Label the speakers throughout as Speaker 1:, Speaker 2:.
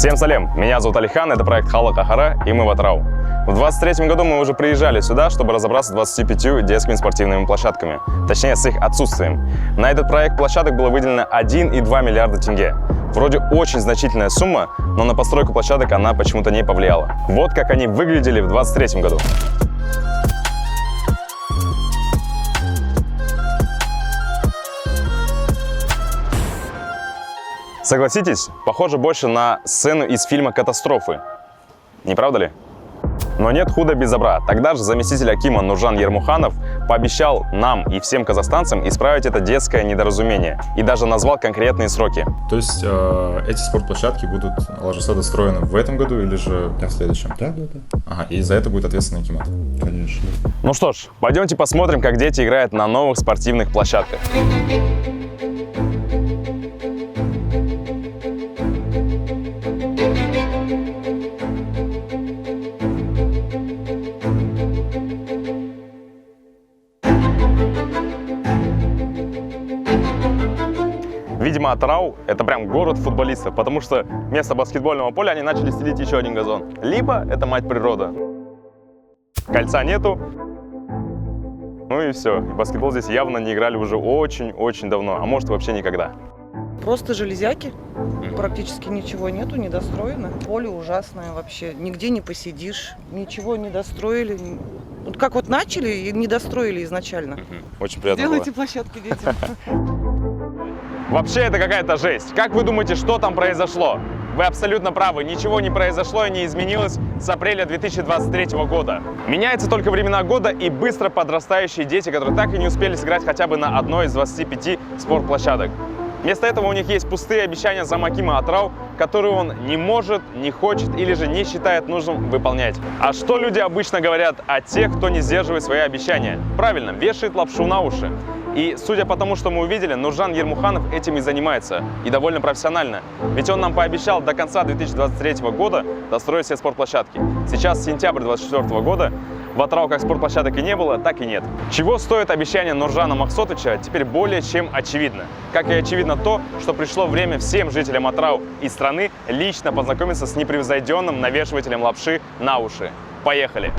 Speaker 1: Всем салем, меня зовут Алихан, это проект Халық Ахара, и мы в Атырау. В 2023 году мы уже приезжали сюда, чтобы разобраться с 25 детскими спортивными площадками, точнее с их отсутствием. На этот проект площадок было выделено 1,2 миллиарда тенге. Вроде очень значительная сумма, но на постройку площадок она почему-то не повлияла. Вот как они выглядели в 2023 году. Согласитесь, похоже больше на сцену из фильма «Катастрофы». Не правда ли? Но нет худа без добра. Тогда же заместитель акима Нуржан Ермуханов пообещал нам и всем казахстанцам исправить это детское недоразумение и даже назвал конкретные сроки.
Speaker 2: То есть эти спортплощадки будут ложиться достроены в этом году или же в следующем?
Speaker 3: Да.
Speaker 2: Ага, и за это будет ответственный акимат?
Speaker 3: Конечно.
Speaker 1: Ну что ж, пойдемте посмотрим, как дети играют на новых спортивных площадках. Видимо, Атырау – это прям город футболистов, потому что вместо баскетбольного поля они начали стелить еще один газон. Либо это мать природа. Кольца нету. Ну и все. И баскетбол здесь явно не играли уже очень-очень давно, а может вообще никогда.
Speaker 4: Просто железяки. Практически ничего нету, недостроено. Поле ужасное вообще. Нигде не посидишь, ничего не достроили. Вот как вот начали и не достроили изначально.
Speaker 1: Очень приятно
Speaker 4: Делайте
Speaker 1: было.
Speaker 4: площадки детям.
Speaker 1: Вообще это какая-то жесть. Как вы думаете, что там произошло? Вы абсолютно правы, ничего не произошло и не изменилось с апреля 2023 года. Меняются только времена года и быстро подрастающие дети, которые так и не успели сыграть хотя бы на одной из 25 спортплощадок. Вместо этого у них есть пустые обещания замакима Атырау, которые он не может, не хочет или же не считает нужным выполнять. А что люди обычно говорят о тех, кто не сдерживает свои обещания? Правильно, вешает лапшу на уши. И судя по тому, что мы увидели, Нуржан Ермуханов этим и занимается. И довольно профессионально. Ведь он нам пообещал до конца 2023 года достроить все спортплощадки. Сейчас сентябрь 2024 года. В Атырау как спортплощадок и не было, так и нет. Чего стоит обещание Нуржана Максотовича, теперь более чем очевидно. Как и очевидно то, что пришло время всем жителям Атырау и страны лично познакомиться с непревзойденным навешивателем лапши на уши. Поехали!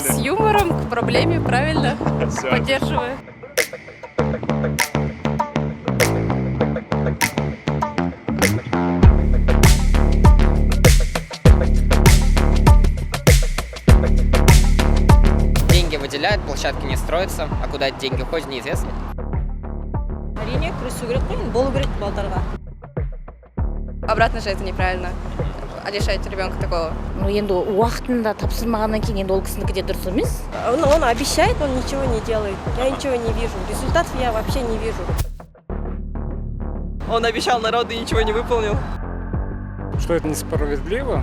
Speaker 5: С юмором, к проблеме, правильно?
Speaker 1: Всё.
Speaker 5: Поддерживаю.
Speaker 6: Деньги выделяют, площадки не строятся, а куда эти деньги уходят, неизвестно.
Speaker 7: Әрине күресу керек қой, болу керек балдарға.
Speaker 5: Обратно же это неправильно. Лишать ребенка такого.
Speaker 7: Ну енді уақытында тапсырмағаннан кейін енді ол кісінікі де дұрыс емес.
Speaker 8: Он обещает, он ничего не делает. Я ничего не вижу. Результатов я вообще не вижу.
Speaker 4: Он обещал народу и ничего не выполнил.
Speaker 9: Что это несправедливо,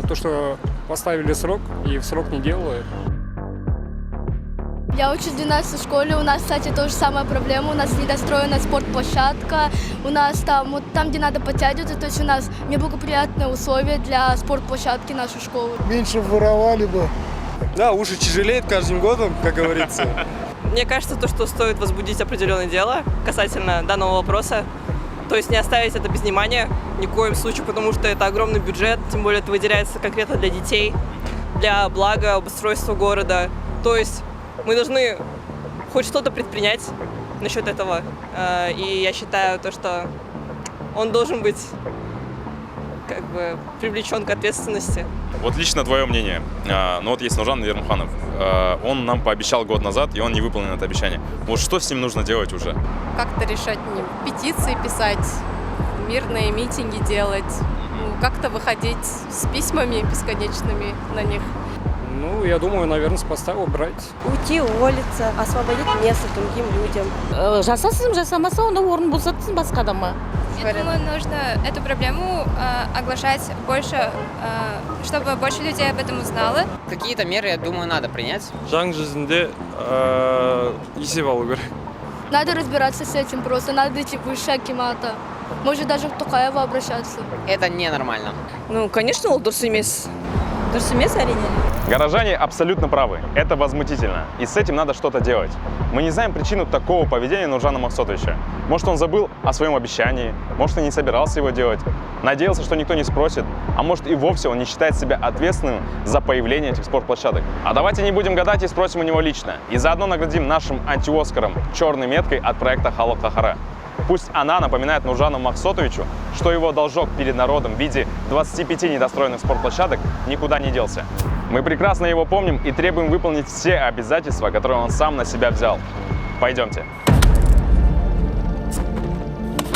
Speaker 9: то, что поставили срок и в срок не делают.
Speaker 10: Я учусь в 12 школе, у нас, кстати, тоже самая проблема, у нас недостроена спортплощадка, у нас там, вот там, где надо подтягиваться, то есть у нас неблагоприятные условия для спортплощадки нашей школы.
Speaker 3: Меньше воровали бы.
Speaker 11: Да, уши тяжелеют каждым годом, как говорится.
Speaker 4: Мне кажется, то, что стоит возбудить определенное дело касательно данного вопроса. То есть не оставить это без внимания ни в коем случае, потому что это огромный бюджет, тем более это выделяется конкретно для детей, для блага, обустройства города. То есть мы должны хоть что-то предпринять насчет этого. И я считаю, то, что он должен быть как бы привлечен к ответственности.
Speaker 1: Вот лично твое мнение. Ну вот есть Нуржан Ермуханов. Он нам пообещал год назад, и он не выполнил это обещание. Вот что с ним нужно делать уже?
Speaker 5: Как-то решать, петиции писать, мирные митинги делать, как-то выходить с письмами бесконечными на них.
Speaker 9: Ну, я думаю, наверное, с поста убрать.
Speaker 8: Уйти, уволиться, освободить место другим людям.
Speaker 7: Жасасын, жасамаса, онда орын босатсын басқа адамға.
Speaker 10: Я думаю, нужно эту проблему оглашать больше, чтобы больше людей об этом узнало.
Speaker 6: Какие-то меры, я думаю, надо принять.
Speaker 11: Заң жүзінде есеп алу керек.
Speaker 10: Надо разбираться с этим просто, надо идти выше акимата. Может даже в Токаева обращаться.
Speaker 6: Это ненормально.
Speaker 4: Ну, конечно, ол дұрыс емес.
Speaker 8: Дұрыс емес әрине.
Speaker 1: Горожане абсолютно правы. Это возмутительно. И с этим надо что-то делать. Мы не знаем причину такого поведения Нуржана Махсотовича. Может, он забыл о своем обещании, может, и не собирался его делать, надеялся, что никто не спросит, а может, и вовсе он не считает себя ответственным за появление этих спортплощадок. А давайте не будем гадать и спросим у него лично. И заодно наградим нашим антиоскаром черной меткой от проекта «Халық Қаһары». Пусть она напоминает Нуржану Махсотовичу, что его должок перед народом в виде 25 недостроенных спортплощадок никуда не делся. Мы прекрасно его помним и требуем выполнить все обязательства, которые он сам на себя взял. Пойдемте.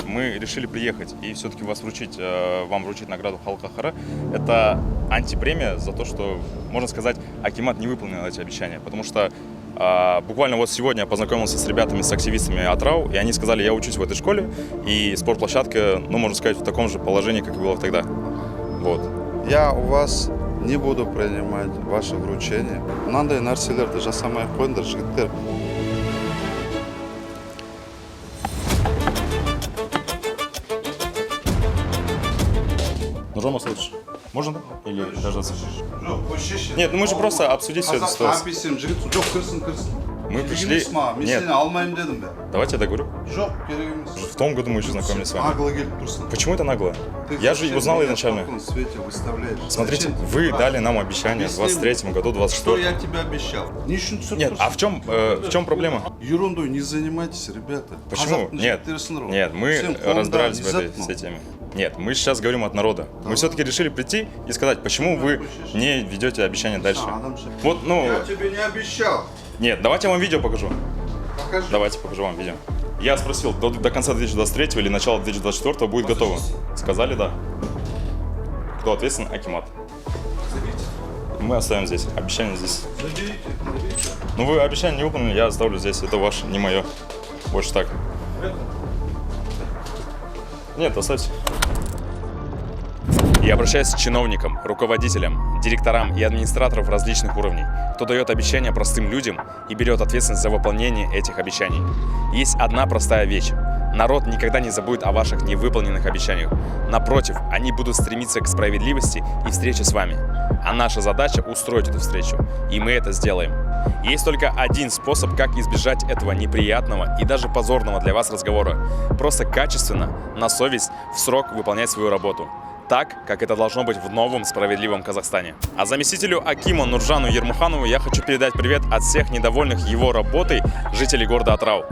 Speaker 2: Мы решили приехать и все-таки вам вручить награду «Халық Қаһары». Это антипремия за то, что, можно сказать, акимат не выполнил эти обещания. Потому что буквально вот сегодня я познакомился с ребятами, с активистами Атрау, и они сказали, я учусь в этой школе, и спортплощадка, ну, можно сказать, в таком же положении, как и было тогда. Вот.
Speaker 3: Я у вас не буду принимать ваше вручение. Мынандай нәрселерді жасамай ақ қойыңдар, жігіттер.
Speaker 2: Нуржан Махсотович, можно? Или дождаться? Нет, ну мы же просто обсудить всю эту ситуацию. Мы пришли... Нет, давайте я договорю. В том году мы еще знакомились с вами. Почему это нагло? Я же узнал изначально. Смотрите, вы дали нам обещание в 23-м году, 24-м.
Speaker 3: Что я тебе обещал?
Speaker 2: Нет, а в чем проблема?
Speaker 3: Ерундой не занимайтесь, ребята.
Speaker 2: Почему? Нет, мы разбирались в этой теме. Нет, мы сейчас говорим от народа. Мы все-таки решили прийти и сказать, почему вы не ведете обещания дальше. Вот, ну...
Speaker 3: Я тебе не обещал.
Speaker 2: Нет, давайте я вам видео покажу.
Speaker 3: Покажи.
Speaker 2: Давайте покажу вам видео. Я спросил, до конца 2023 или начала 2024 будет готово. Сказали да. Кто ответственен? Акимат. Мы оставим здесь. Обещание здесь.
Speaker 3: Заберите.
Speaker 2: Ну вы обещание не выполнили, я оставлю здесь. Это ваше, не мое. Больше так. Нет, оставьте.
Speaker 1: Я обращаюсь к чиновникам, руководителям, директорам и администраторам различных уровней, кто дает обещания простым людям и берет ответственность за выполнение этих обещаний. Есть одна простая вещь. Народ никогда не забудет о ваших невыполненных обещаниях. Напротив, они будут стремиться к справедливости и встрече с вами. А наша задача — устроить эту встречу. И мы это сделаем. Есть только один способ, как избежать этого неприятного и даже позорного для вас разговора. Просто качественно, на совесть, в срок выполнять свою работу. Так, как это должно быть в новом справедливом Казахстане. А заместителю акима Нуржану Ермуханову я хочу передать привет от всех недовольных его работой жителей города Атрау.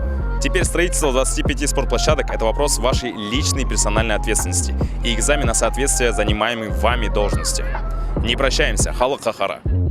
Speaker 1: Теперь строительство 25 спортплощадок – это вопрос вашей личной персональной ответственности и экзамен на соответствие занимаемой вами должности. Не прощаемся. Халық Қаһары.